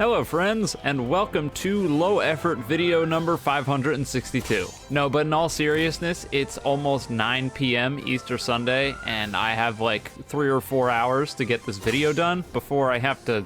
Hello friends, and welcome to low effort video number 562. No, but in all seriousness, it's almost 9 p.m. Easter Sunday, and I have like 3 or 4 hours to get this video done before I have to,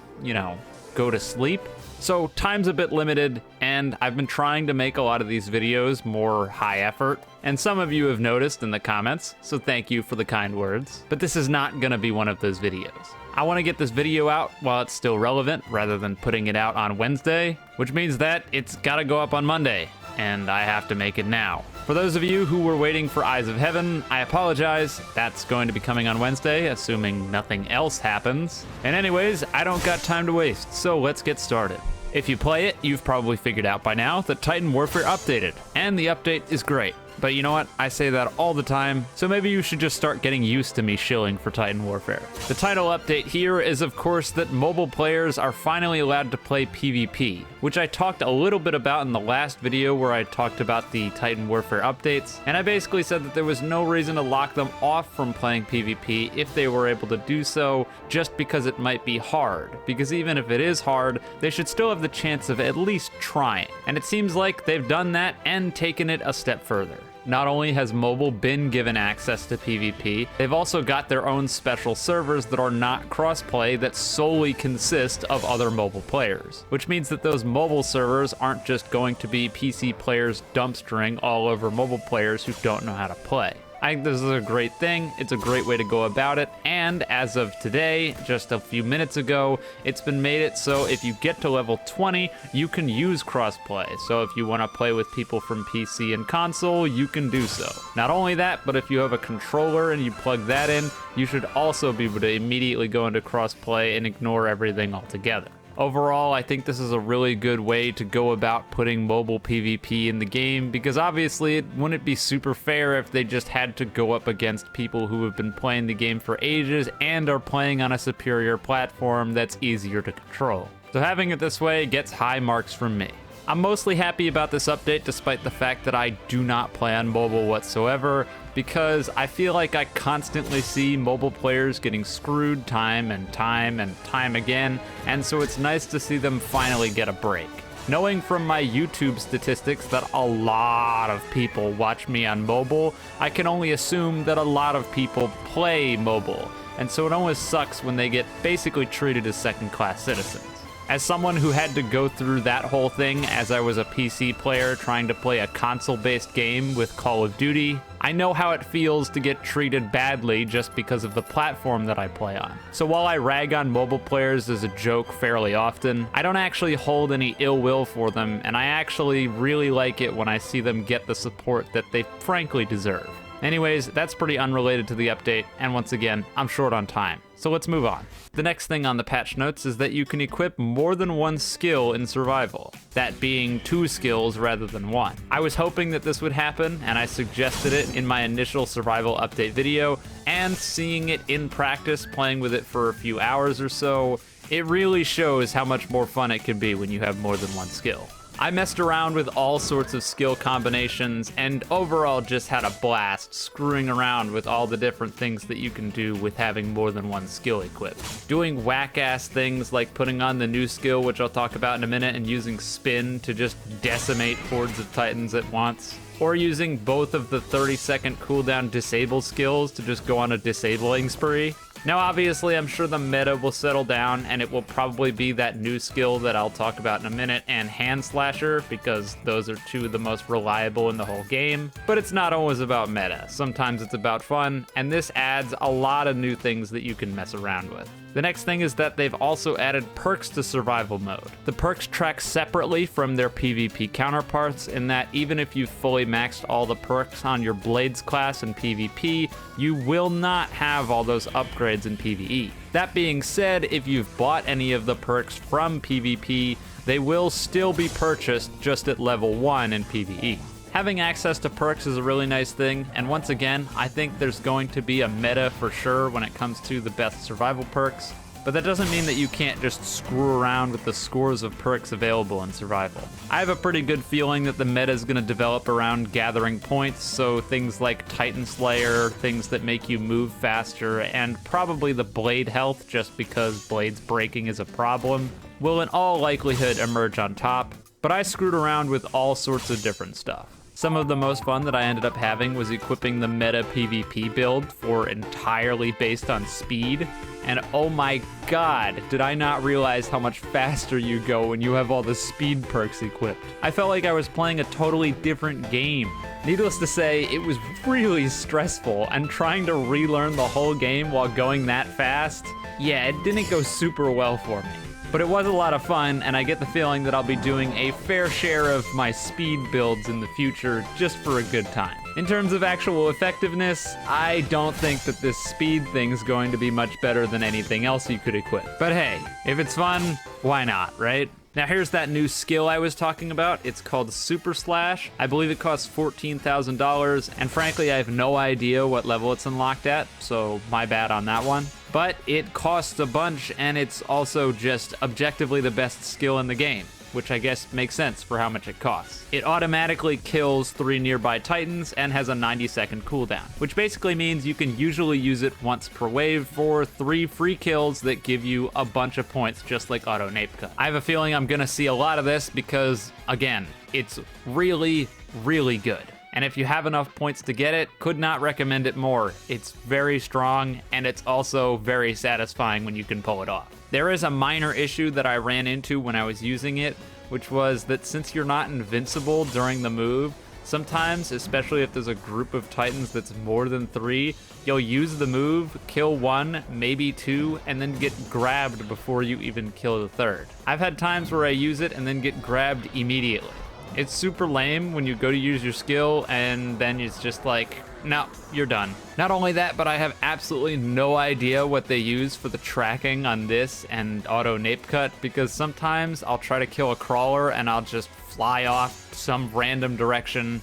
go to sleep. So time's a bit limited, and I've been trying to make a lot of these videos more high effort, and some of you have noticed in the comments, so thank you for the kind words. But this is not gonna be one of those videos. I want to get this video out while it's still relevant rather than putting it out on Wednesday, which means that it's gotta go up on Monday, and I have to make it now. For those of you who were waiting for Eyes of Heaven, I apologize. That's going to be coming on Wednesday, assuming nothing else happens. And anyways, I don't got time to waste, so let's get started. If you play it, you've probably figured out by now that Titan Warfare updated, and the update is great. But you know what? I say that all the time, so maybe you should just start getting used to me shilling for Titan Warfare. The title update here is, of course, that mobile players are finally allowed to play PvP, which I talked a little bit about in the last video where I talked about the Titan Warfare updates, and I basically said that there was no reason to lock them off from playing PvP if they were able to do so, just because it might be hard. Because even if it is hard, they should still have the chance of at least trying. And it seems like they've done that and taken it a step further. Not only has mobile been given access to PvP, they've also got their own special servers that are not crossplay that solely consist of other mobile players. Which means that those mobile servers aren't just going to be PC players dumpstering all over mobile players who don't know how to play. I think this is a great thing, it's a great way to go about it, and as of today, just a few minutes ago, it's been made it so if you get to level 20, you can use crossplay. So if you want to play with people from PC and console, you can do so. Not only that, but if you have a controller and you plug that in, you should also be able to immediately go into crossplay and ignore everything altogether. Overall, I think this is a really good way to go about putting mobile PvP in the game, because obviously it wouldn't be super fair if they just had to go up against people who have been playing the game for ages and are playing on a superior platform that's easier to control. So having it this way gets high marks from me. I'm mostly happy about this update despite the fact that I do not play on mobile whatsoever, because I feel like I constantly see mobile players getting screwed time and time again, and so it's nice to see them finally get a break. Knowing from my YouTube statistics that a lot of people watch me on mobile, I can only assume that a lot of people play mobile, and so it always sucks when they get basically treated as second-class citizens. As someone who had to go through that whole thing as I was a PC player trying to play a console-based game with Call of Duty, I know how it feels to get treated badly just because of the platform that I play on. So while I rag on mobile players as a joke fairly often, I don't actually hold any ill will for them, and I actually really like it when I see them get the support that they frankly deserve. Anyways, that's pretty unrelated to the update, and once again, I'm short on time, so let's move on. The next thing on the patch notes is that you can equip more than one skill in survival, that being 2 skills rather than 1. I was hoping that this would happen, and I suggested it in my initial survival update video, and seeing it in practice, playing with it for a few hours or so, it really shows how much more fun it can be when you have more than one skill. I messed around with all sorts of skill combinations and overall just had a blast screwing around with all the different things that you can do with having more than one skill equipped. Doing whack-ass things like putting on the new skill, which I'll talk about in a minute, and using spin to just decimate hordes of titans at once. Or using both of the 30-second cooldown disable skills to just go on a disabling spree. Now obviously I'm sure the meta will settle down and it will probably be that new skill that I'll talk about in a minute and Hand Slasher, because those are 2 of the most reliable in the whole game. But it's not always about meta, sometimes it's about fun, and this adds a lot of new things that you can mess around with. The next thing is that they've also added perks to survival mode. The perks track separately from their PvP counterparts in that even if you've fully maxed all the perks on your Blades class in PvP, you will not have all those upgrades in PvE. That being said, if you've bought any of the perks from PvP, they will still be purchased just at level 1 in PvE. Having access to perks is a really nice thing, and once again, I think there's going to be a meta for sure when it comes to the best survival perks, but that doesn't mean that you can't just screw around with the scores of perks available in survival. I have a pretty good feeling that the meta is going to develop around gathering points, so things like Titan Slayer, things that make you move faster, and probably the blade health, just because blades breaking is a problem. will in all likelihood emerge on top, but I screwed around with all sorts of different stuff. Some of the most fun that I ended up having was equipping the meta PvP build for entirely based on speed, and oh my god, did I not realize how much faster you go when you have all the speed perks equipped. I felt like I was playing a totally different game. Needless to say, it was really stressful, and trying to relearn the whole game while going that fast, yeah, it didn't go super well for me. But it was a lot of fun, and I get the feeling that I'll be doing a fair share of my speed builds in the future just for a good time. In terms of actual effectiveness, I don't think that this speed thing's going to be much better than anything else you could equip. But hey, if it's fun, why not, right? Now here's that new skill I was talking about. It's called Super Slash. I believe it costs $14,000, and frankly, I have no idea what level it's unlocked at, so my bad on that one. But it costs a bunch, and it's also just objectively the best skill in the game, which I guess makes sense for how much it costs. It automatically kills 3 nearby titans and has a 90-second cooldown, which basically means you can usually use it once per wave for 3 free kills that give you a bunch of points, just like auto nape cut. I have a feeling I'm gonna see a lot of this because, again, it's really, really good. And if you have enough points to get it, could not recommend it more. It's very strong, and it's also very satisfying when you can pull it off. There is a minor issue that I ran into when I was using it, which was that since you're not invincible during the move, sometimes, especially if there's a group of titans that's more than 3, you'll use the move, kill 1, maybe 2, and then get grabbed before you even kill the 3rd. I've had times where I use it and then get grabbed immediately. It's super lame when you go to use your skill and then it's just like, no, you're done. Not only that, but I have absolutely no idea what they use for the tracking on this and auto nape cut, because sometimes I'll try to kill a crawler and I'll just fly off some random direction.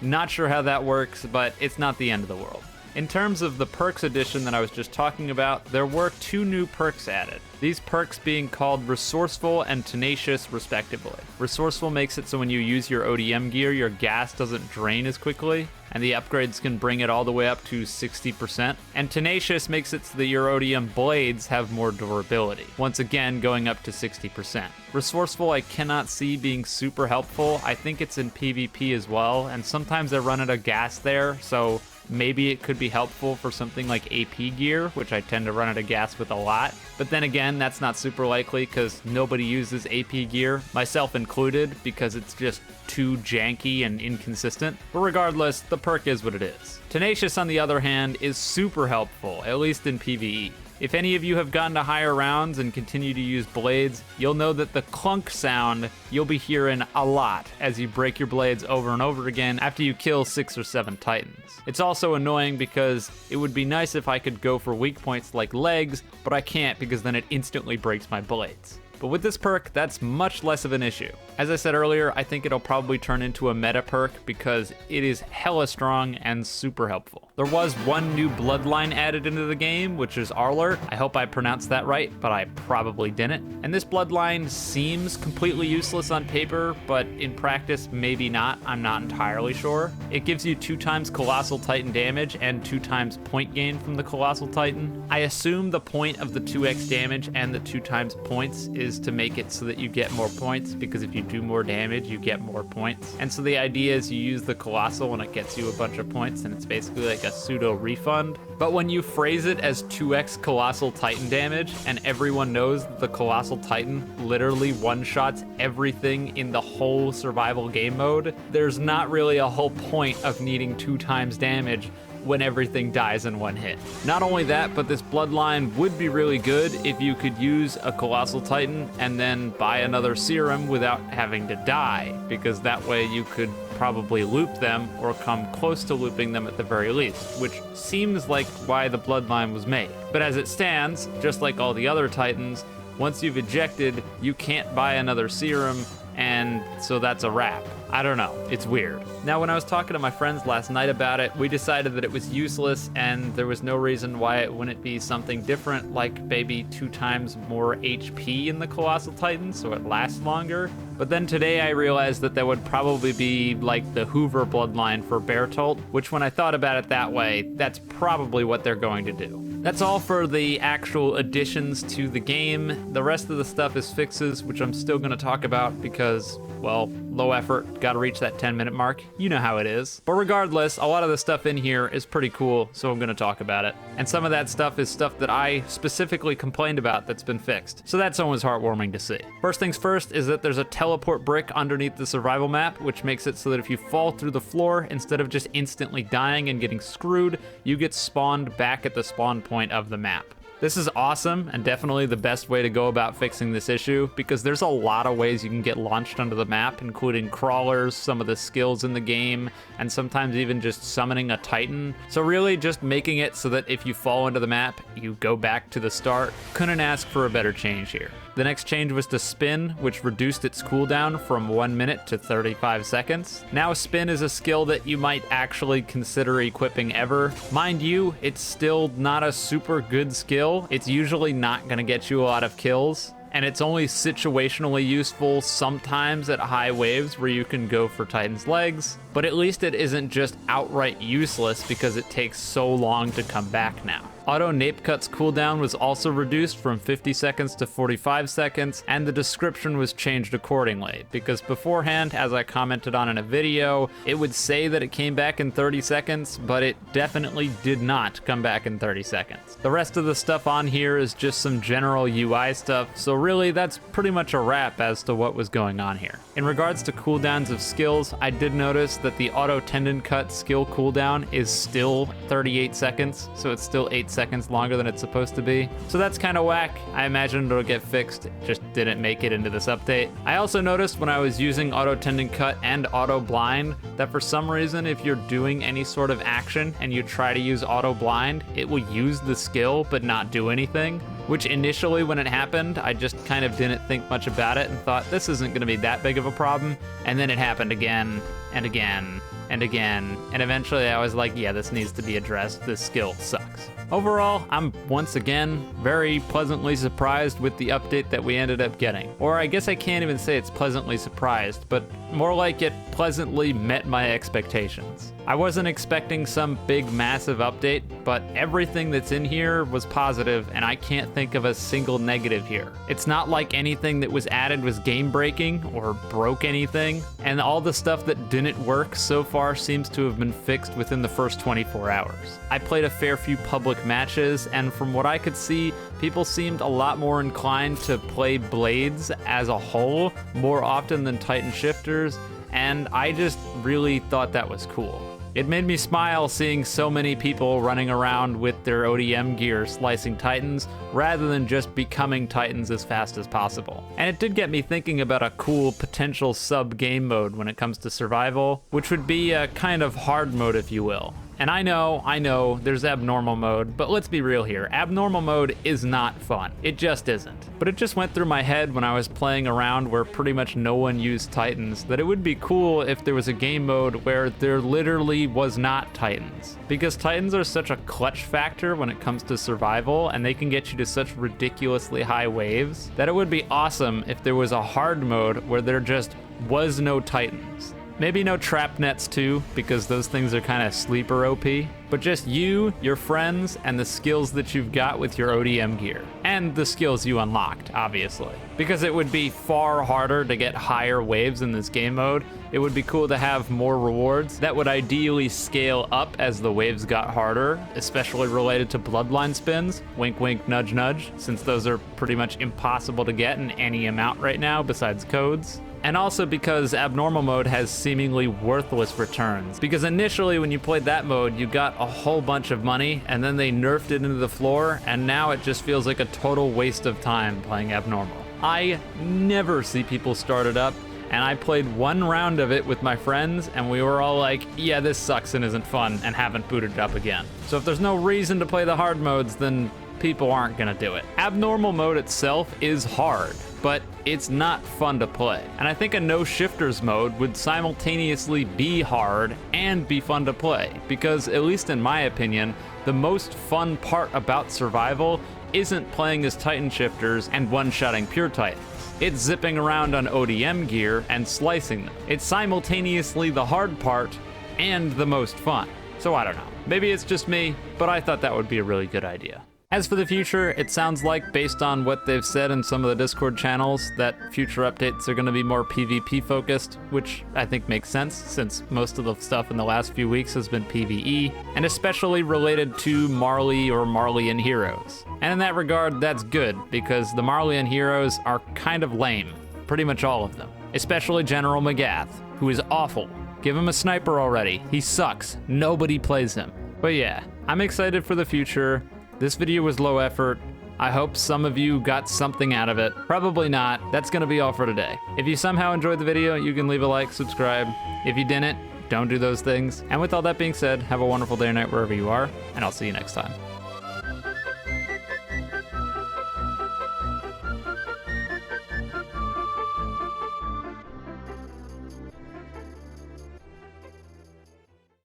Not sure how that works, but it's not the end of the world. In terms of the perks edition that I was just talking about, there were 2 new perks added. These perks being called Resourceful and Tenacious, respectively. Resourceful makes it so when you use your ODM gear, your gas doesn't drain as quickly, and the upgrades can bring it all the way up to 60%. And Tenacious makes it so that your ODM blades have more durability, once again going up to 60%. Resourceful I cannot see being super helpful. I think it's in PvP as well, and sometimes I run out of gas there, so maybe it could be helpful for something like AP gear, which I tend to run out of gas with a lot. But then again, that's not super likely because nobody uses AP gear, myself included, because it's just too janky and inconsistent. But regardless, the perk is what it is. Tenacious, on the other hand, is super helpful, at least in PvE. If any of you have gotten to higher rounds and continue to use blades, you'll know that the clunk sound you'll be hearing a lot as you break your blades over and over again after you kill 6 or 7 titans. It's also annoying because it would be nice if I could go for weak points like legs, but I can't because then it instantly breaks my blades. But with this perk, that's much less of an issue. As I said earlier, I think it'll probably turn into a meta perk because it is hella strong and super helpful. There was one new Bloodline added into the game, which is Arlert. I hope I pronounced that right, but I probably didn't. And this Bloodline seems completely useless on paper, but in practice, maybe not. I'm not entirely sure. It gives you 2 times Colossal Titan damage and 2 times point gain from the Colossal Titan. I assume the point of the 2x damage and the 2 times points is to make it so that you get more points, because if you do more damage, you get more points. And so the idea is you use the Colossal and it gets you a bunch of points, and it's basically like a pseudo refund. But when you phrase it as 2x Colossal Titan damage, and everyone knows that the Colossal Titan literally one-shots everything in the whole survival game mode, there's not really a whole point of needing 2 times damage when everything dies in 1 hit. Not only that, but this Bloodline would be really good if you could use a Colossal Titan and then buy another serum without having to die, because that way you could probably loop them or come close to looping them at the very least, which seems like why the Bloodline was made. But as it stands, just like all the other Titans, once you've ejected, you can't buy another serum, and so that's a wrap. I don't know, it's weird. Now, when I was talking to my friends last night about it, we decided that it was useless and there was no reason why it wouldn't be something different, like maybe 2 times more HP in the Colossal Titan so it lasts longer. But then today I realized that would probably be like the Hoover Bloodline for Bertolt, which when I thought about it that way, that's probably what they're going to do. That's all for the actual additions to the game. The rest of the stuff is fixes, which I'm still going to talk about because, well, low effort, gotta reach that 10-minute mark. You know how it is. But regardless, a lot of the stuff in here is pretty cool, so I'm gonna talk about it. And some of that stuff is stuff that I specifically complained about that's been fixed. So that's always heartwarming to see. First things first is that there's a teleport brick underneath the survival map, which makes it so that if you fall through the floor, instead of just instantly dying and getting screwed, you get spawned back at the spawn point of the map. This is awesome and definitely the best way to go about fixing this issue because there's a lot of ways you can get launched onto the map, including crawlers, some of the skills in the game, and sometimes even just summoning a Titan. So really just making it so that if you fall into the map, you go back to the start. Couldn't ask for a better change here. The next change was to spin, which reduced its cooldown from 1 minute to 35 seconds. Now spin is a skill that you might actually consider equipping ever. Mind you, it's still not a super good skill. It's usually not gonna get you a lot of kills, and it's only situationally useful sometimes at high waves where you can go for Titan's legs, but at least it isn't just outright useless because it takes so long to come back now. Auto nape cuts cooldown was also reduced from 50 seconds to 45 seconds, and the description was changed accordingly, because beforehand, as I commented on in a video, it would say that it came back in 30 seconds, but it definitely did not come back in 30 seconds. The rest of the stuff on here is just some general UI stuff, so really that's pretty much a wrap as to what was going on here. In regards to cooldowns of skills, I did notice that the auto tendon cut skill cooldown is still 38 seconds, so it's still 8 seconds longer than it's supposed to be. So that's kind of whack. I imagined it'll get fixed, it just didn't make it into this update. I also noticed when I was using auto tendon cut and auto blind that for some reason if you're doing any sort of action and you try to use auto blind, it will use the skill but not do anything. Which initially when it happened, I just kind of didn't think much about it and thought this isn't gonna be that big of a problem. And then it happened again and again and again. And eventually I was like, yeah, this needs to be addressed. This skill sucks. Overall, I'm once again very pleasantly surprised with the update that we ended up getting. Or I guess I can't even say it's pleasantly surprised, but more like it pleasantly met my expectations. I wasn't expecting some big massive update, but everything that's in here was positive and I can't think of a single negative here. It's not like anything that was added was game breaking or broke anything, and all the stuff that didn't work so far seems to have been fixed within the first 24 hours. I played a fair few public matches, and from what I could see, people seemed a lot more inclined to play Blades as a whole more often than Titan Shifters, and I just really thought that was cool. It made me smile seeing so many people running around with their ODM gear slicing Titans rather than just becoming Titans as fast as possible. And it did get me thinking about a cool potential sub-game mode when it comes to survival, which would be a kind of hard mode if you will. And I know, there's abnormal mode, but let's be real here. Abnormal mode is not fun. It just isn't. But it just went through my head when I was playing around where pretty much no one used Titans that it would be cool if there was a game mode where there literally was not Titans. Because Titans are such a clutch factor when it comes to survival, and they can get you to such ridiculously high waves, that it would be awesome if there was a hard mode where there just was no Titans. Maybe no trap nets too, because those things are kind of sleeper OP, but just you, your friends, and the skills that you've got with your ODM gear. And the skills you unlocked, obviously. Because it would be far harder to get higher waves in this game mode, it would be cool to have more rewards that would ideally scale up as the waves got harder, especially related to Bloodline spins, wink wink nudge nudge, since those are pretty much impossible to get in any amount right now besides codes. And also because abnormal mode has seemingly worthless returns. Because initially when you played that mode, you got a whole bunch of money, and then they nerfed it into the floor, and now it just feels like a total waste of time playing abnormal. I never see people start it up, and I played one round of it with my friends, and we were all like, yeah, this sucks and isn't fun, and haven't booted it up again. So if there's no reason to play the hard modes, then people aren't gonna do it. Abnormal mode itself is hard, but it's not fun to play. And I think a no shifters mode would simultaneously be hard and be fun to play, because at least in my opinion, the most fun part about survival isn't playing as Titan shifters and one-shotting pure Titans. It's zipping around on ODM gear and slicing them. It's simultaneously the hard part and the most fun. So I don't know, maybe it's just me, but I thought that would be a really good idea. As for the future, it sounds like, based on what they've said in some of the Discord channels, that future updates are going to be more PvP focused, which I think makes sense since most of the stuff in the last few weeks has been PvE, and especially related to Marley or Marleyan heroes. And in that regard, that's good, because the Marleyan heroes are kind of lame. Pretty much all of them. Especially General Magath, who is awful. Give him a sniper already. He sucks. Nobody plays him. But yeah, I'm excited for the future. This video was low effort. I hope some of you got something out of it. Probably not. That's gonna be all for today. If you somehow enjoyed the video, you can leave a like, subscribe. If you didn't, don't do those things. And with all that being said, have a wonderful day or night wherever you are, and I'll see you next time.